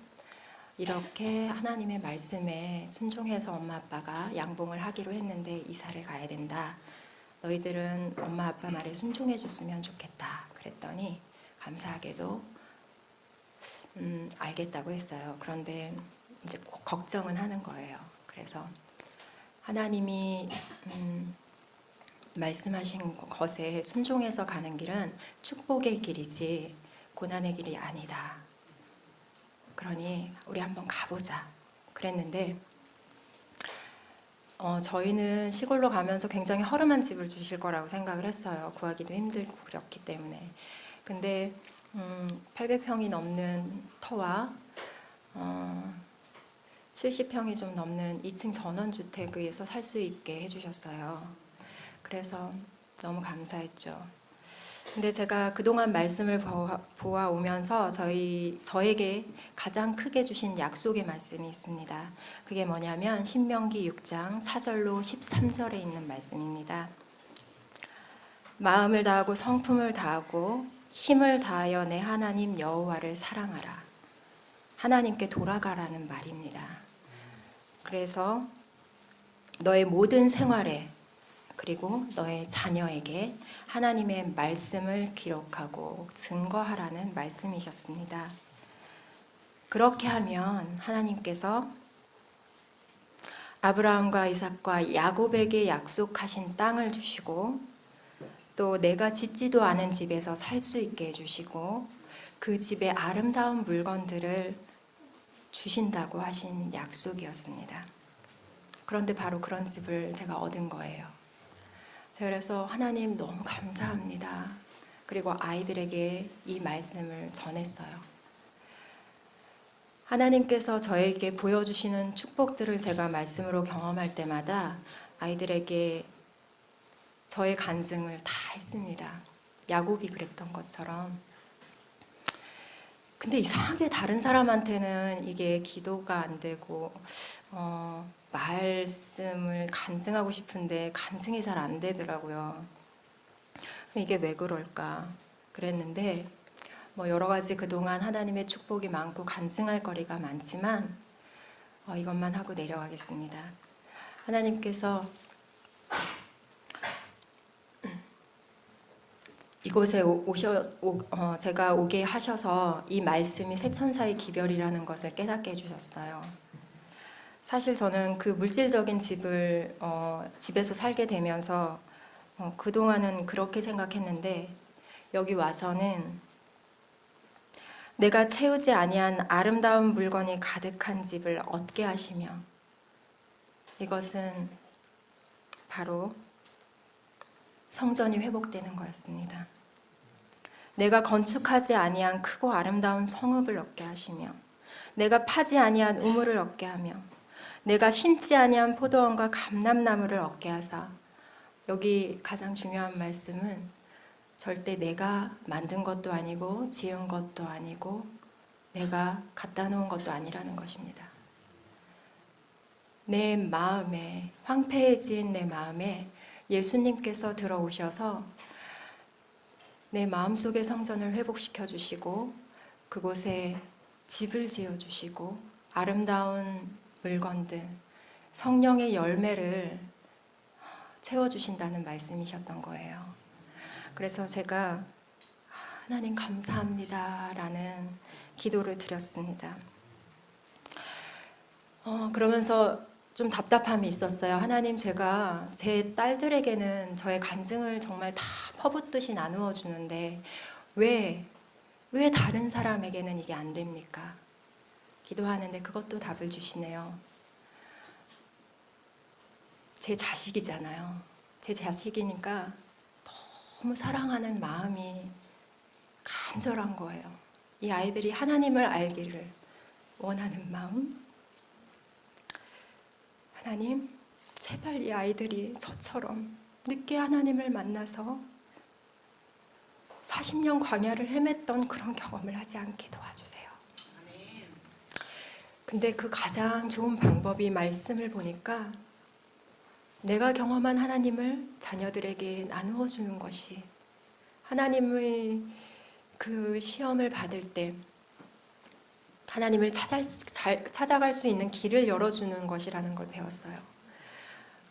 이렇게 하나님의 말씀에 순종해서 엄마 아빠가 양봉을 하기로 했는데 이사를 가야 된다. 너희들은 엄마 아빠 말에 순종해 줬으면 좋겠다. 그랬더니 감사하게도 알겠다고 했어요. 그런데 이제 걱정은 하는 거예요. 그래서 하나님이 말씀하신 것에 순종해서 가는 길은 축복의 길이지 고난의 길이 아니다. 그러니 우리 한번 가보자. 그랬는데 저희는 시골로 가면서 굉장히 허름한 집을 주실 거라고 생각을 했어요. 구하기도 힘들고 그렇기 때문에. 근데 800평이 넘는 터와 70평이 좀 넘는 2층 전원주택에서 살 수 있게 해주셨어요. 그래서 너무 감사했죠. 근데 제가 그동안 말씀을 보아오면서 저에게 가장 크게 주신 약속의 말씀이 있습니다. 그게 뭐냐면 신명기 6장 4절로 13절에 있는 말씀입니다. 마음을 다하고 성품을 다하고 힘을 다하여 내 하나님 여호와를 사랑하라. 하나님께 돌아가라는 말입니다. 그래서 너의 모든 생활에 그리고 너의 자녀에게 하나님의 말씀을 기록하고 증거하라는 말씀이셨습니다. 그렇게 하면 하나님께서 아브라함과 이삭과 야곱에게 약속하신 땅을 주시고 또 내가 짓지도 않은 집에서 살 수 있게 해주시고 그 집에 아름다운 물건들을 주신다고 하신 약속이었습니다. 그런데 바로 그런 집을 제가 얻은 거예요. 그래서 하나님 너무 감사합니다. 그리고 아이들에게 이 말씀을 전했어요. 하나님께서 저에게 보여주시는 축복들을 제가 말씀으로 경험할 때마다 아이들에게 저의 간증을 다 했습니다. 야곱이 그랬던 것처럼. 근데 이상하게 다른 사람한테는 이게 기도가 안 되고 말씀을 간증하고 싶은데 간증이 잘 안 되더라고요. 이게 왜 그럴까 그랬는데 여러 가지 그동안 하나님의 축복이 많고 간증할 거리가 많지만 이것만 하고 내려가겠습니다. 하나님께서 이곳에 제가 오게 하셔서 이 말씀이 세천사의 기별이라는 것을 깨닫게 해주셨어요. 사실 저는 그 물질적인 집에서 살게 되면서 그동안은 그렇게 생각했는데 여기 와서는 내가 채우지 아니한 아름다운 물건이 가득한 집을 얻게 하시며 이것은 바로 성전이 회복되는 거였습니다. 내가 건축하지 아니한 크고 아름다운 성읍을 얻게 하시며 내가 파지 아니한 우물을 얻게 하며 내가 심지 아니한 포도원과 감람나무를 얻게 하사 여기 가장 중요한 말씀은 절대 내가 만든 것도 아니고 지은 것도 아니고 내가 갖다 놓은 것도 아니라는 것입니다. 내 마음에 황폐해진 내 마음에 예수님께서 들어오셔서 내 마음속의 성전을 회복시켜 주시고 그곳에 집을 지어 주시고 아름다운 물건들 성령의 열매를 채워 주신다는 말씀이셨던 거예요. 그래서 제가 하나님 감사합니다라는 기도를 드렸습니다. 그러면서 좀 답답함이 있었어요. 하나님, 제가 제 딸들에게는 저의 간증을 정말 다 퍼붓듯이 나누어 주는데 왜 다른 사람에게는 이게 안 됩니까? 기도하는데 그것도 답을 주시네요. 제 자식이잖아요. 제 자식이니까 너무 사랑하는 마음이 간절한 거예요. 이 아이들이 하나님을 알기를 원하는 마음. 하나님, 제발 이 아이들이 저처럼 늦게 하나님을 만나서 40년 광야를 헤맸던 그런 경험을 하지 않게 도와주세요. 근데 그 가장 좋은 방법이 말씀을 보니까 내가 경험한 하나님을 자녀들에게 나누어 주는 것이 하나님의 그 시험을 받을 때 하나님을 찾아갈 수 있는 길을 열어주는 것이라는 걸 배웠어요.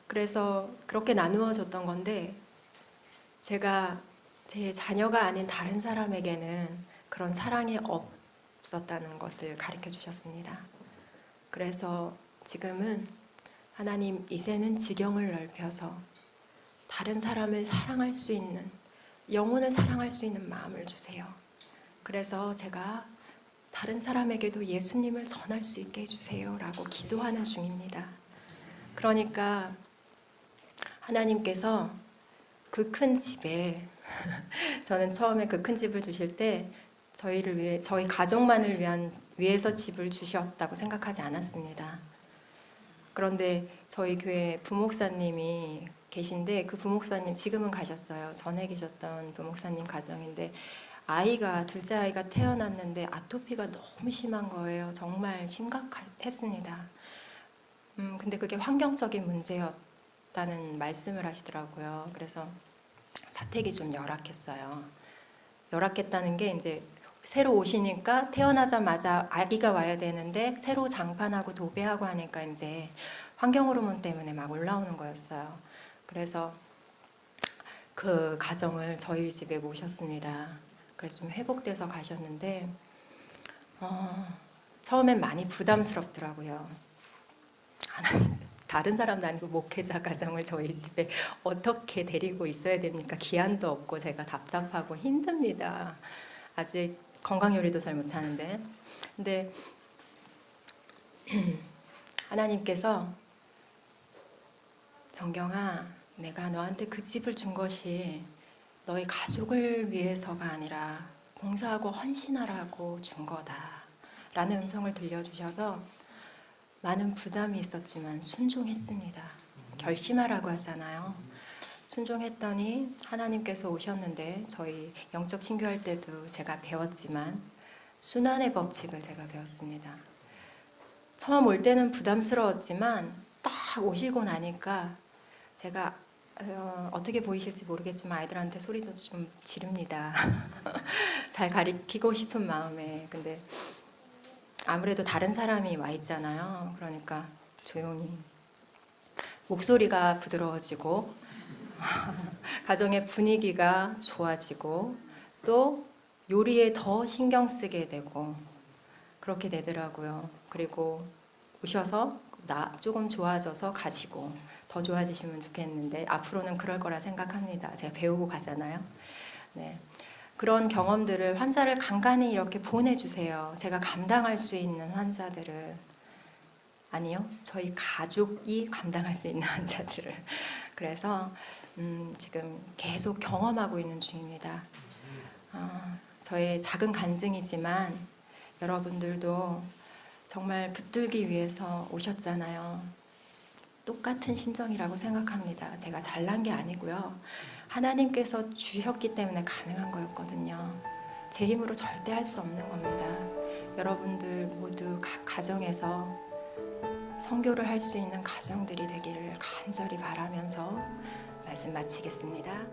그래서 그렇게 나누어 줬던 건데 제가 제 자녀가 아닌 다른 사람에게는 그런 사랑이 없었다는 것을 가르쳐 주셨습니다. 그래서 지금은 하나님, 이제는 지경을 넓혀서 다른 사람을 사랑할 수 있는, 영혼을 사랑할 수 있는 마음을 주세요. 그래서 제가 다른 사람에게도 예수님을 전할 수 있게 해주세요 라고 기도하는 중입니다. 그러니까 하나님께서 그 큰 집에 저는 처음에 그 큰 집을 주실 때 저희를 위해, 저희 가족만을 위해서 집을 주셨다고 생각하지 않았습니다. 그런데 저희 교회 부목사님이 계신데 그 부목사님 지금은 가셨어요. 전에 계셨던 부목사님 가정인데 아이가 둘째 아이가 태어났는데 아토피가 너무 심한 거예요. 정말 심각했습니다. 근데 그게 환경적인 문제였다는 말씀을 하시더라고요. 그래서 사택이 좀 열악했어요. 열악했다는 게 이제 새로 오시니까 태어나자마자 아기가 와야 되는데 새로 장판하고 도배하고 하니까 이제 환경 호르몬 때문에 막 올라오는 거였어요. 그래서 그 가정을 저희 집에 모셨습니다. 그래서 좀 회복돼서 가셨는데 처음엔 많이 부담스럽더라고요. 하나님, 다른 사람도 아니고 목회자 가정을 저희 집에 어떻게 데리고 있어야 됩니까? 기한도 없고 제가 답답하고 힘듭니다. 아직 건강 요리도 잘 못하는데. 근데 하나님께서 정경아, 내가 너한테 그 집을 준 것이 너희 가족을 위해서가 아니라 봉사하고 헌신하라고 준 거다 라는 음성을 들려주셔서 많은 부담이 있었지만 순종했습니다. 결심하라고 하잖아요. 순종했더니 하나님께서 오셨는데 저희 영적 친교할 때도 제가 배웠지만 순환의 법칙을 제가 배웠습니다. 처음 올 때는 부담스러웠지만 딱 오시고 나니까 제가 어떻게 보이실지 모르겠지만 아이들한테 소리 좀 지릅니다. 잘 가르치고 싶은 마음에. 근데 아무래도 다른 사람이 와 있잖아요. 그러니까 조용히 목소리가 부드러워지고 가정의 분위기가 좋아지고 또 요리에 더 신경 쓰게 되고 그렇게 되더라고요. 그리고 오셔서 나 조금 좋아져서 가시고 더 좋아지시면 좋겠는데 앞으로는 그럴 거라 생각합니다. 제가 배우고 가잖아요. 네. 그런 경험들을 환자를 간간히 이렇게 보내주세요. 제가 감당할 수 있는 환자들을. 아니요, 저희 가족이 감당할 수 있는 환자들을. 그래서 지금 계속 경험하고 있는 중입니다. 저의 작은 간증이지만 여러분들도 정말 붙들기 위해서 오셨잖아요. 똑같은 심정이라고 생각합니다. 제가 잘난 게 아니고요. 하나님께서 주셨기 때문에 가능한 거였거든요. 제 힘으로 절대 할 수 없는 겁니다. 여러분들 모두 각 가정에서 선교를 할 수 있는 가정들이 되기를 간절히 바라면서 말씀 마치겠습니다.